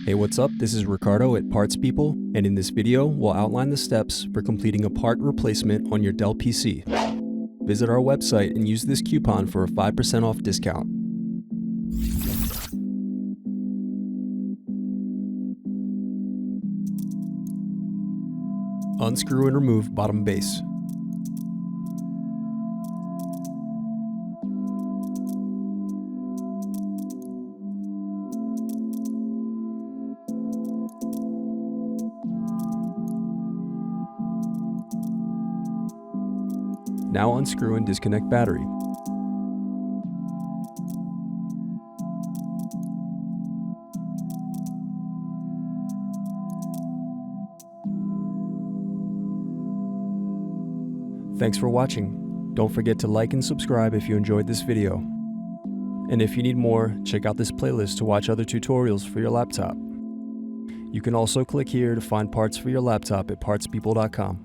Hey, what's up? This is Ricardo at Parts People, and in this video, we'll outline the steps for completing a part replacement on your Dell PC. Visit our website and use this coupon for a 5% off discount. Unscrew and remove bottom base. Now unscrew and disconnect battery. Thanks for watching. Don't forget to like and subscribe if you enjoyed this video. And if you need more, check out this playlist to watch other tutorials for your laptop. You can also click here to find parts for your laptop at partspeople.com.